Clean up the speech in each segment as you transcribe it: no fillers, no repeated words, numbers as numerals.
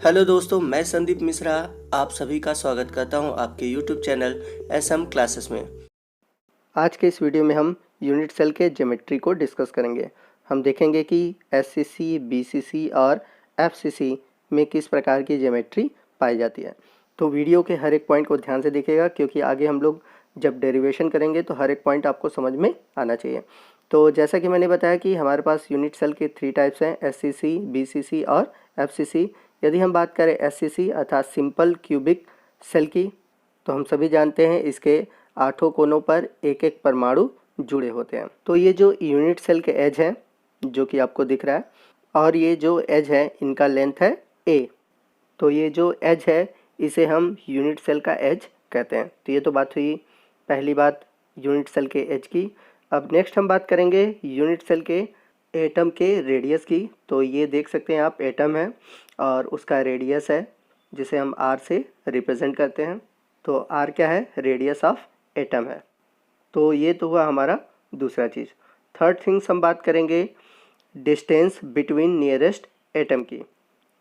Hello दोस्तों, मैं संदीप मिश्रा आप सभी का स्वागत करता हूं आपके यूट्यूब चैनल एसएम क्लासेस में। आज के इस वीडियो में हम यूनिट सेल के ज्योमेट्री को डिस्कस करेंगे। हम देखेंगे कि एससीसी, बीसीसी और एफसीसी में किस प्रकार की ज्योमेट्री पाई जाती है। तो वीडियो के हर एक पॉइंट को ध्यान से देखिएगा, क्योंकि आगे हम लोग जब डेरिवेशन करेंगे तो हर एक पॉइंट आपको समझ में आना चाहिए। तो जैसा कि मैंने बताया कि हमारे पास यूनिट सेल के 3 टाइप्स हैं, एससीसी, बीसीसी और एफसीसी। यदि हम बात करें एससीसी अर्थात सिंपल क्यूबिक सेल की, तो हम सभी जानते हैं इसके 8 कोनों पर एक एक परमाणु जुड़े होते हैं। तो ये जो यूनिट सेल के एज हैं, जो कि आपको दिख रहा है, और ये जो एज है इनका लेंथ है ए। तो ये जो एज है इसे हम यूनिट सेल का एज कहते हैं। तो ये तो बात हुई पहली बात यूनिट सेल के एज की। अब नेक्स्ट हम बात करेंगे यूनिट सेल के एटम के रेडियस की। तो ये देख सकते हैं आप, एटम है और उसका रेडियस है जिसे हम आर से रिप्रेजेंट करते हैं। तो आर क्या है? रेडियस ऑफ एटम है। तो ये तो हुआ हमारा दूसरा चीज़। थर्ड थिंग्स हम बात करेंगे डिस्टेंस बिटवीन नियरेस्ट एटम की।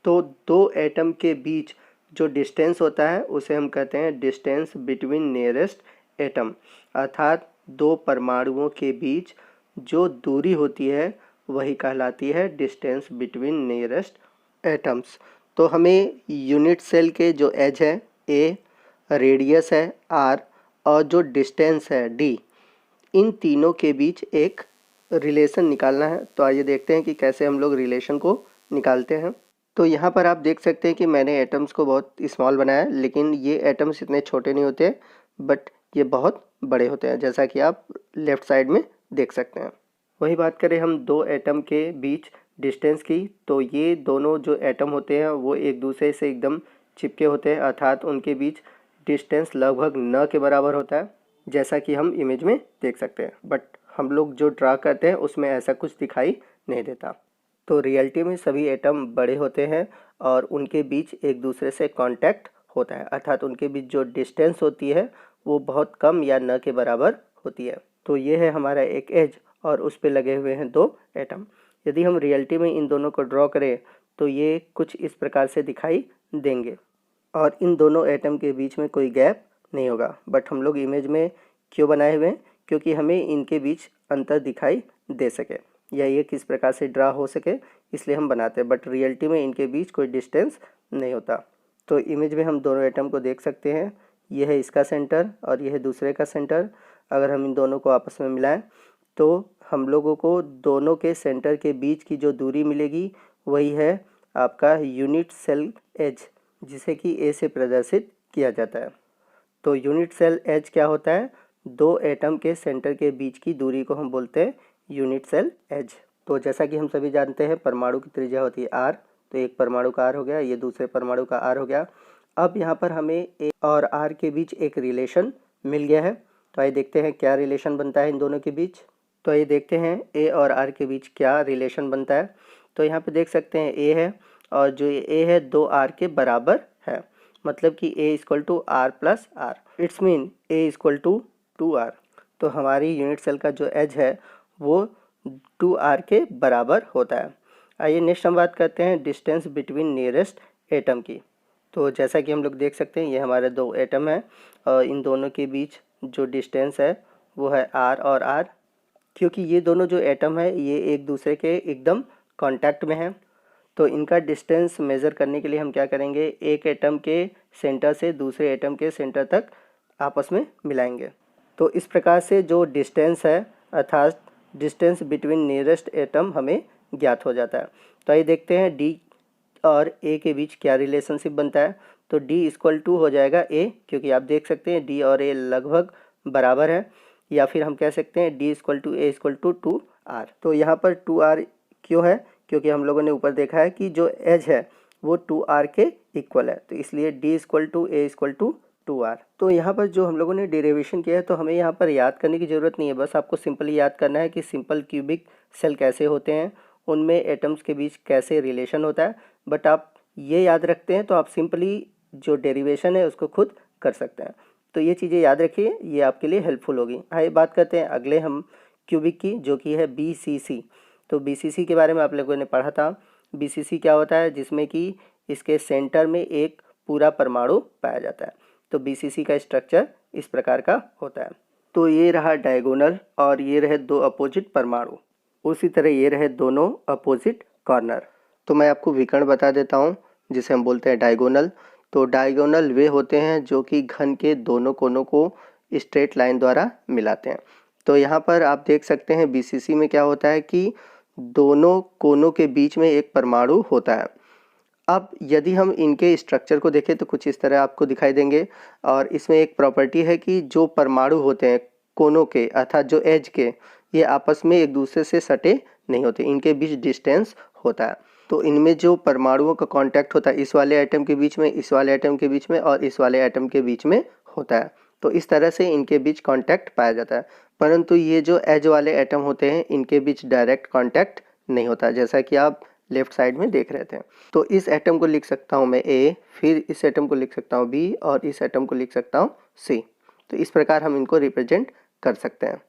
तो दो एटम के बीच जो डिस्टेंस होता है उसे हम कहते हैं डिस्टेंस बिटवीन नियरेस्ट एटम, अर्थात दो परमाणुओं के बीच जो दूरी होती है वही कहलाती है डिस्टेंस बिटवीन नियरेस्ट एटम्स। तो हमें यूनिट सेल के जो एज है ए, रेडियस है आर और जो डिस्टेंस है डी, इन तीनों के बीच एक रिलेशन निकालना है। तो आइए देखते हैं कि कैसे हम लोग रिलेशन को निकालते हैं। तो यहाँ पर आप देख सकते हैं कि मैंने एटम्स को बहुत स्मॉल बनाया है, लेकिन ये एटम्स इतने छोटे नहीं होते, बट ये बहुत बड़े होते हैं, जैसा कि आप लेफ़्ट साइड में देख सकते हैं। वही बात करें हम दो एटम के बीच डिस्टेंस की, तो ये दोनों जो एटम होते हैं वो एक दूसरे से एकदम चिपके होते हैं, अर्थात उनके बीच डिस्टेंस लगभग न के बराबर होता है, जैसा कि हम इमेज में देख सकते हैं। बट हम लोग जो ड्रा करते हैं उसमें ऐसा कुछ दिखाई नहीं देता। तो रियलिटी में सभी एटम बड़े होते हैं और उनके बीच एक दूसरे से कांटेक्ट होता है, अर्थात उनके बीच जो डिस्टेंस होती है वो बहुत कम या न के बराबर होती है। तो ये है हमारा एक एज और उस पे लगे हुए हैं दो एटम। यदि हम रियलिटी में इन दोनों को ड्रॉ करें तो ये कुछ इस प्रकार से दिखाई देंगे और इन दोनों एटम के बीच में कोई गैप नहीं होगा। बट हम लोग इमेज में क्यों बनाए हुए हैं? क्योंकि हमें इनके बीच अंतर दिखाई दे सके या ये किस प्रकार से ड्रा हो सके, इसलिए हम बनाते हैं। बट रियलिटी में इनके बीच कोई डिस्टेंस नहीं होता। तो इमेज में हम दोनों एटम को देख सकते हैं, ये है इसका सेंटर और ये है दूसरे का सेंटर। अगर हम इन दोनों को आपस में मिलाएं तो हम लोगों को दोनों के सेंटर के बीच की जो दूरी मिलेगी वही है आपका यूनिट सेल एज, जिसे कि ए से प्रदर्शित किया जाता है। तो यूनिट सेल एज क्या होता है? दो एटम के सेंटर के बीच की दूरी को हम बोलते हैं यूनिट सेल एज। तो जैसा कि हम सभी जानते हैं परमाणु की त्रिज्या होती है आर, तो एक परमाणु का आर हो गया, ये दूसरे परमाणु का आर हो गया। अब यहाँ पर हमें ए और आर के बीच एक रिलेशन मिल गया है। तो आइए देखते हैं क्या रिलेशन बनता है इन दोनों के बीच। तो आइए देखते हैं ए और आर के बीच क्या रिलेशन बनता है। तो यहाँ पे देख सकते हैं ए है और जो ए है दो आर के बराबर है, मतलब कि a equal to r plus r, it's mean a equal to 2r। तो हमारी यूनिट सेल का जो एज है वो 2r के बराबर होता है। आइए नेक्स्ट हम बात करते हैं डिस्टेंस बिटवीन नियरेस्ट एटम की। तो जैसा कि हम लोग देख सकते हैं ये हमारे दो एटम हैं और इन दोनों के बीच जो डिस्टेंस है वो है r और r। क्योंकि ये दोनों जो एटम है ये एक दूसरे के एकदम कांटेक्ट में हैं, तो इनका डिस्टेंस मेज़र करने के लिए हम क्या करेंगे, एक एटम के सेंटर से दूसरे एटम के सेंटर तक आपस में मिलाएंगे। तो इस प्रकार से जो डिस्टेंस है अर्थात डिस्टेंस बिटवीन नियरेस्ट एटम हमें ज्ञात हो जाता है। तो आइए देखते हैं डी और ए के बीच क्या रिलेशनशिप बनता है। तो डी इक्वल टू हो जाएगा ए, क्योंकि आप देख सकते हैं डी और ए लगभग बराबर है, या फिर हम कह सकते हैं D equal to A equal to 2r। तो यहाँ पर 2r क्यों है? क्योंकि हम लोगों ने ऊपर देखा है कि जो एज है वो 2r के इक्वल है, तो इसलिए D equal to A equal to 2r। तो यहाँ पर जो हम लोगों ने डेरिवेशन किया है तो हमें यहाँ पर याद करने की ज़रूरत नहीं है, बस आपको सिंपली याद करना है कि सिंपल क्यूबिक सेल कैसे होते हैं, उनमें एटम्स के बीच कैसे रिलेशन होता है। बट आप ये याद रखते हैं तो आप सिंपली जो डेरिवेशन है उसको खुद कर सकते हैं। तो ये चीज़ें याद रखिए, ये आपके लिए हेल्पफुल होगी। आइए बात करते हैं अगले हम क्यूबिक की, जो कि है BCC। तो BCC के बारे में आप लोगों ने पढ़ा था। BCC क्या होता है? जिसमें कि इसके सेंटर में एक पूरा परमाणु पाया जाता है। तो BCC का स्ट्रक्चर इस प्रकार का होता है। तो ये रहा डायगोनल और ये रहे दो अपोजिट परमाणु, उसी तरह ये रहे दोनों अपोजिट कॉर्नर। तो मैं आपको विकर्ण बता देता हूँ जिसे हम बोलते हैं डायगोनल। तो डायगोनल वे होते हैं जो कि घन के दोनों कोनों को स्ट्रेट लाइन द्वारा मिलाते हैं। तो यहाँ पर आप देख सकते हैं BCC में क्या होता है कि दोनों कोनों के बीच में एक परमाणु होता है। अब यदि हम इनके स्ट्रक्चर को देखें तो कुछ इस तरह आपको दिखाई देंगे, और इसमें एक प्रॉपर्टी है कि जो परमाणु होते हैं कोनों के अर्थात जो एज के, ये आपस में एक दूसरे से सटे नहीं होते, इनके बीच डिस्टेंस होता है। तो इनमें जो परमाणुओं का कांटेक्ट होता है इस वाले एटम के बीच में, इस वाले एटम के बीच में और इस वाले एटम के बीच में होता है। तो इस तरह से इनके बीच कांटेक्ट पाया जाता है। परंतु ये जो एज वाले एटम होते हैं इनके बीच डायरेक्ट कांटेक्ट नहीं होता, जैसा कि आप लेफ्ट साइड में देख रहे थे। तो इस एटम को लिख सकता हूँ मैं A, फिर इस एटम को लिख सकता हूँ B और इस एटम को लिख सकता हूँ C। तो इस प्रकार हम इनको रिप्रेजेंट कर सकते हैं।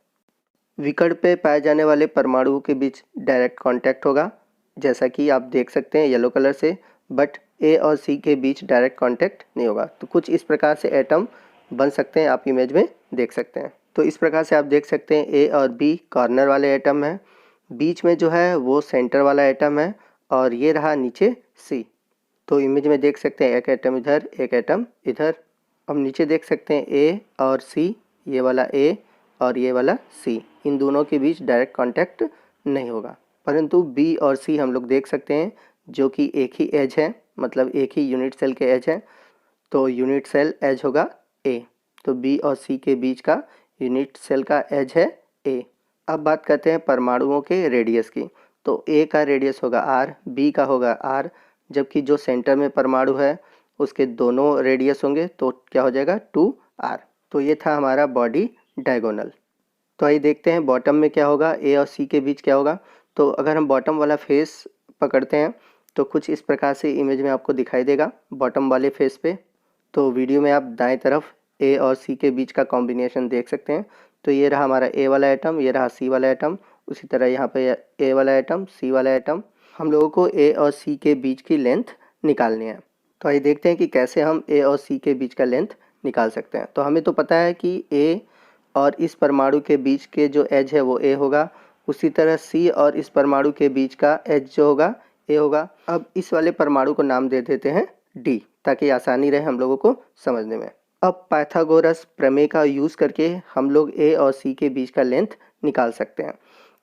विकर्ण पे पाए जाने वाले परमाणुओं के बीच डायरेक्ट कांटेक्ट होगा, जैसा कि आप देख सकते हैं येलो कलर से, बट A और C के बीच डायरेक्ट कांटेक्ट नहीं होगा। तो कुछ इस प्रकार से एटम बन सकते हैं, आप इमेज में देख सकते हैं। तो इस प्रकार से आप देख सकते हैं A और B कॉर्नर वाले एटम हैं, बीच में जो है वो सेंटर वाला एटम है, और ये रहा नीचे C। तो इमेज में देख सकते हैं एक एटम इधर, एक एटम इधर। अब नीचे देख सकते हैं A और C, ये वाला A और ये वाला C, इन दोनों के बीच डायरेक्ट कांटेक्ट नहीं होगा। परंतु B और C हम लोग देख सकते हैं जो कि एक ही एज है, मतलब एक ही यूनिट सेल के एज है। तो यूनिट सेल एज होगा A। तो B और C के बीच का यूनिट सेल का एज है A। अब बात करते हैं परमाणुओं के रेडियस की। तो A का रेडियस होगा R, B का होगा R, जबकि जो सेंटर में परमाणु है उसके दोनों रेडियस होंगे, तो क्या हो जाएगा 2R। तो ये था हमारा बॉडी डायगोनल। तो आइए देखते हैं बॉटम में क्या होगा, A और C के बीच क्या होगा। तो अगर हम बॉटम वाला फेस पकड़ते हैं तो कुछ इस प्रकार से इमेज में आपको दिखाई देगा बॉटम वाले फेस पे। तो वीडियो में आप दाएं तरफ A और C के बीच का कॉम्बिनेशन देख सकते हैं। तो ये रहा हमारा A वाला एटम, ये रहा C वाला एटम, उसी तरह यहाँ पे A वाला एटम, C वाला एटम। हम लोगों को A और C के बीच की लेंथ निकालनी है। तो आइए देखते हैं कि कैसे हम A और C के बीच का लेंथ निकाल सकते हैं। तो हमें तो पता है कि A और इस परमाणु के बीच के जो एज है वो A होगा, उसी तरह C और इस परमाणु के बीच का एज जो होगा A होगा। अब इस वाले परमाणु को नाम दे देते हैं D, ताकि आसानी रहे हम लोगों को समझने में। अब पाइथागोरस प्रमेय का यूज़ करके हम लोग A और C के बीच का लेंथ निकाल सकते हैं।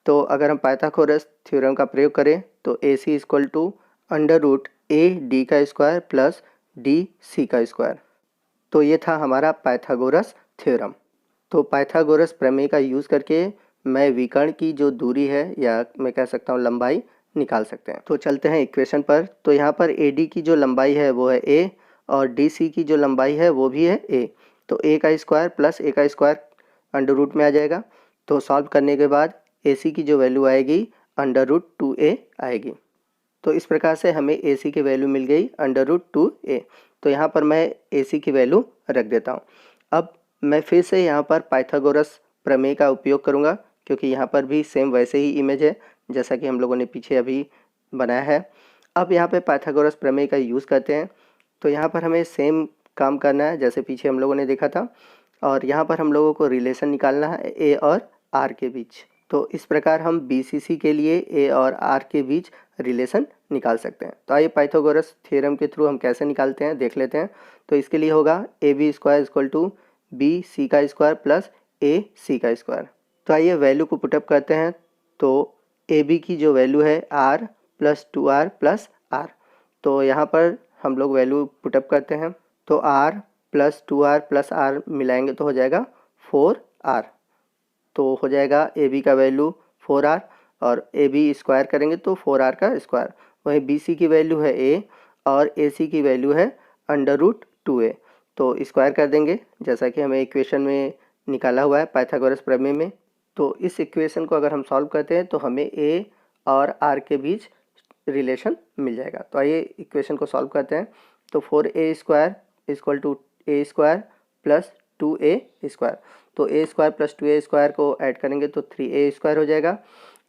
तो अगर हम पाइथागोरस थ्योरम का प्रयोग करें तो AC equal to under root AD का स्क्वायर प्लस DC का स्क्वायर। तो ये था हमारा पाइथागोरस थ्योरम। तो पाइथागोरस प्रमेय का यूज़ करके मैं विकर्ण की जो दूरी है, या मैं कह सकता हूँ लंबाई, निकाल सकते हैं। तो चलते हैं इक्वेशन पर। तो यहाँ पर AD की जो लंबाई है वो है A और DC की जो लंबाई है वो भी है A। तो A का स्क्वायर प्लस A का स्क्वायर अंडर रूट में आ जाएगा। तो सॉल्व करने के बाद AC की जो वैल्यू आएगी अंडर रूट 2A आएगी। तो इस प्रकार से हमें AC की वैल्यू मिल गई अंडर रूट 2A। तो यहाँ पर मैं AC की वैल्यू रख देता हूँ। अब मैं फिर से यहाँ पर पाइथागोरस प्रमेय का उपयोग करूँगा, क्योंकि यहाँ पर भी सेम वैसे ही इमेज है जैसा कि हम लोगों ने पीछे अभी बनाया है। अब यहाँ पे पाइथागोरस प्रमेय का यूज़ करते हैं। तो यहाँ पर हमें सेम काम करना है जैसे पीछे हम लोगों ने देखा था, और यहाँ पर हम लोगों को रिलेशन निकालना है A और R के बीच। तो इस प्रकार हम BCC के लिए A और R के बीच रिलेशन निकाल सकते हैं। तो आइए पाइथागोरस थ्योरम के थ्रू हम कैसे निकालते हैं देख लेते हैं। तो इसके लिए होगा AB square equal to BC का स्क्वायर प्लस AC का स्क्वायर। तो आइए वैल्यू को पुटअप करते हैं। तो AB की जो वैल्यू है R plus 2R plus R। तो यहाँ पर हम लोग वैल्यू पुटअप करते हैं। तो R plus 2R plus R मिलाएंगे तो हो जाएगा 4R। तो हो जाएगा AB का वैल्यू 4R, और AB स्क्वायर करेंगे तो 4R का स्क्वायर। वहीं BC की वैल्यू है A और AC की वैल्यू है अंडर रूट 2A। तो स्क्वायर कर देंगे जैसा कि हमें इक्वेशन में निकाला हुआ है पाइथागोरस प्रमेय में। तो इस इक्वेशन को अगर हम सॉल्व करते हैं तो हमें A और R के बीच रिलेशन मिल जाएगा। तो आइए इक्वेशन को सॉल्व करते हैं। तो 4A square equal to A square plus 2A square. तो A square plus 2A square को ऐड करेंगे तो 3A स्क्वायर हो जाएगा।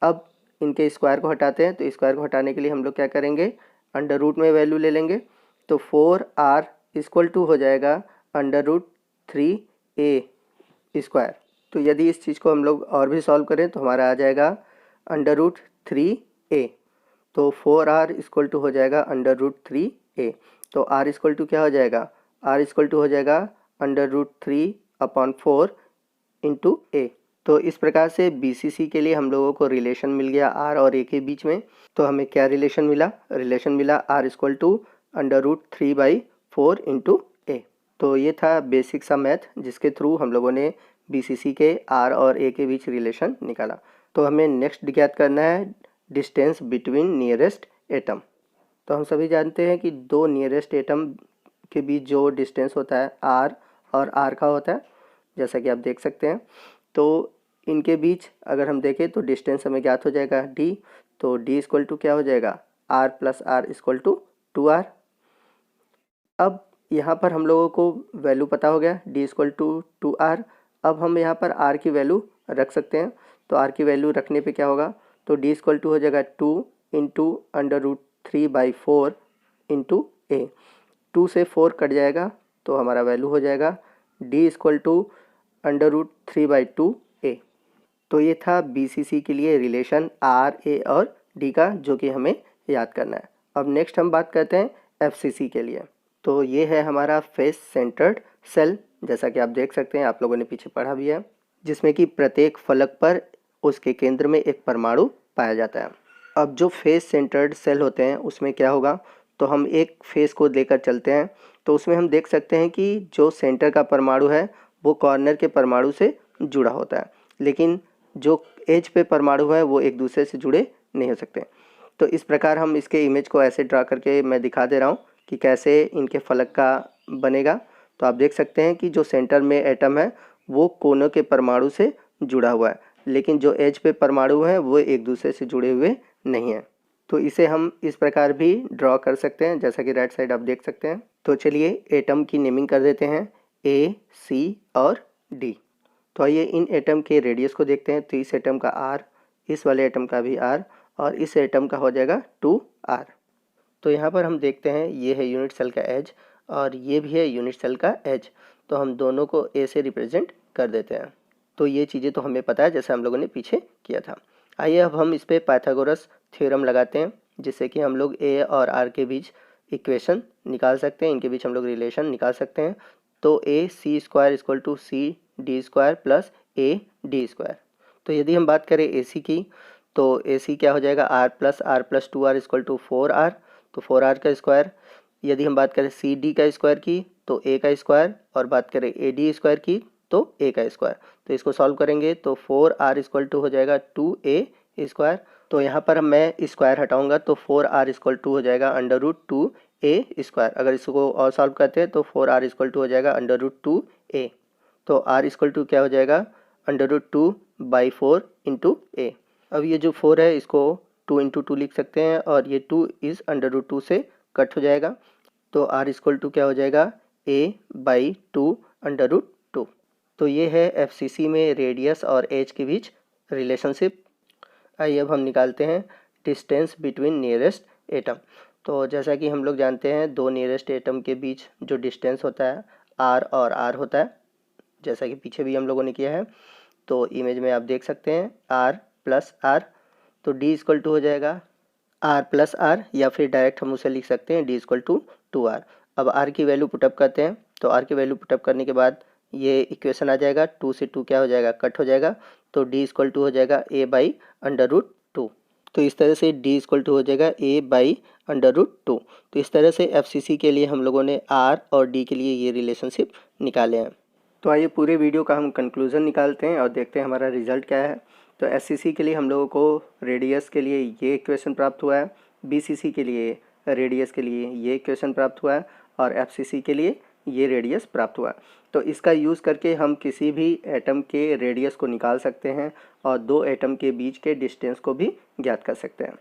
अब इनके स्क्वायर को हटाते हैं। तो स्क्वायर को हटाने के लिए हम लोग क्या करेंगे, अंडर रूट में वैल्यू ले लेंगे। तो 4r इक्वल टू हो जाएगा √3a²। तो यदि इस चीज़ को हम लोग और भी सॉल्व करें तो हमारा आ जाएगा √3a। तो 4r इक्वल टू हो जाएगा √3a। तो r इक्वल टू क्या हो जाएगा, r इक्वल टू हो जाएगा √3/4 इंटू a। तो इस प्रकार से BCC के लिए हम लोगों को रिलेशन मिल गया r और a के बीच में। तो हमें क्या रिलेशन मिला, रिलेशन मिला r equal to √3/4 into a। तो ये था बेसिक सा मैथ जिसके थ्रू हम लोगों ने BCC के r और a के बीच रिलेशन निकाला। तो हमें नेक्स्ट ज्ञात करना है डिस्टेंस बिटवीन नियरेस्ट एटम। तो हम सभी जानते हैं कि दो नियरेस्ट एटम के बीच जो डिस्टेंस होता है r और r का होता है, जैसा कि आप देख सकते हैं। तो इनके बीच अगर हम देखें तो डिस्टेंस हमें ज्ञात हो जाएगा d। तो d इक्वल टू क्या हो जाएगा, r plus r equal to 2r। अब यहाँ पर हम लोगों को वैल्यू पता हो गया d इक्वल टू 2r। अब हम यहाँ पर r की वैल्यू रख सकते हैं। तो r की वैल्यू रखने पे क्या होगा, तो d इक्वल टू हो जाएगा 2 इंटू √3/4 इंटू a। 2 से 4 कट जाएगा तो हमारा वैल्यू हो जाएगा d इक्वल टू √3/2 a। तो ये था BCC के लिए रिलेशन r, a और d का, जो कि हमें याद करना है। अब नेक्स्ट हम बात करते हैं FCC के लिए। तो ये है हमारा फेस सेंटर्ड सेल, जैसा कि आप देख सकते हैं, आप लोगों ने पीछे पढ़ा भी है, जिसमें कि प्रत्येक फलक पर उसके केंद्र में एक परमाणु पाया जाता है। अब जो फेस सेंटर्ड सेल होते हैं उसमें क्या होगा, तो हम एक फेस को लेकर चलते हैं। तो उसमें हम देख सकते हैं कि जो सेंटर का परमाणु है वो कॉर्नर के परमाणु से जुड़ा होता है, लेकिन जो एज पे परमाणु है वो एक दूसरे से जुड़े नहीं हो सकते। तो इस प्रकार हम इसके इमेज को ऐसे ड्रा करके मैं दिखा दे रहा हूँ कि कैसे इनके फलक का बनेगा। तो आप देख सकते हैं कि जो सेंटर में एटम है वो कोनों के परमाणु से जुड़ा हुआ है, लेकिन जो एज पे परमाणु है वो एक दूसरे से जुड़े हुए नहीं है। तो इसे हम इस प्रकार भी ड्रॉ कर सकते हैं, जैसा कि राइट साइड आप देख सकते हैं। तो चलिए एटम की नेमिंग कर देते हैं, A, C और D। तो आइए इन एटम के रेडियस को देखते हैं। तो इस एटम का R, इस वाले एटम का भी R और इस एटम का हो जाएगा 2R। तो यहाँ पर हम देखते हैं ये है यूनिट सेल का एज और ये भी है यूनिट सेल का एज। तो हम दोनों को A से रिप्रेजेंट कर देते हैं। तो ये चीज़ें तो हमें पता है, जैसे हम लोगों ने पीछे किया था। आइए अब हम इस पर पाइथागोरस थ्योरम लगाते हैं, जिससे कि हम लोग A और R के बीच इक्वेशन निकाल सकते हैं, इनके बीच हम लोग रिलेशन निकाल सकते हैं। तो AC² equal to CD² plus AD²। तो यदि हम बात करें AC की, तो AC क्या हो जाएगा, R plus 2R equal to 4R। तो 4R का स्क्वायर। यदि हम बात करें CD का स्क्वायर की तो A का स्क्वायर, और बात करें AD² की तो A का स्क्वायर। तो इसको सॉल्व करेंगे तो 4R इक्वल टू हो जाएगा 2A²। तो यहाँ पर मैं स्क्वायर हटाऊंगा तो 4R इक्वल टू हो जाएगा √2A²। अगर इसको और सॉल्व करते हैं तो 4R इक्वल टू हो जाएगा √2A। तो R इक्वल टू क्या हो जाएगा, √2/4 इंटू A। अब ये जो 4 है इसको 2 इंटू 2 लिख सकते हैं, और ये 2 इस √2 से कट हो जाएगा। तो R इक्वल टू क्या हो जाएगा, A/2 √2। तो ये है FCC में रेडियस और एज के बीच रिलेशनशिप। आइए अब हम निकालते हैं डिस्टेंस बिटवीन नियरेस्ट एटम। तो जैसा कि हम लोग जानते हैं दो नियरेस्ट एटम के बीच जो डिस्टेंस होता है R और R होता है, जैसा कि पीछे भी हम लोगों ने किया है। तो इमेज में आप देख सकते हैं R प्लस R। तो D इक्वल टू हो जाएगा R प्लस R, या फिर डायरेक्ट हम उसे लिख सकते हैं D इक्वल टू 2R। अब R की वैल्यू पुटअप करते हैं। तो R की वैल्यू पुटअप करने के बाद ये इक्वेशन आ जाएगा, 2 से 2 क्या हो जाएगा, कट हो जाएगा। तो D इक्वल टू हो जाएगा A/√2। तो इस तरह से D इक्वल टू हो जाएगा A/√2। तो इस तरह से FCC के लिए हम लोगों ने R और D के लिए ये रिलेशनशिप निकाले हैं। तो आइए पूरे वीडियो का हम कंक्लूज़न निकालते हैं और देखते हैं हमारा रिजल्ट क्या है। तो SCC के लिए हम लोगों को रेडियस के लिए ये इक्वेशन प्राप्त हुआ है, BCC के लिए रेडियस के लिए ये इक्वेशन प्राप्त हुआ है, और FCC के लिए ये रेडियस प्राप्त हुआ है। तो इसका यूज़ करके हम किसी भी एटम के रेडियस को निकाल सकते हैं और दो एटम के बीच के डिस्टेंस को भी ज्ञात कर सकते हैं।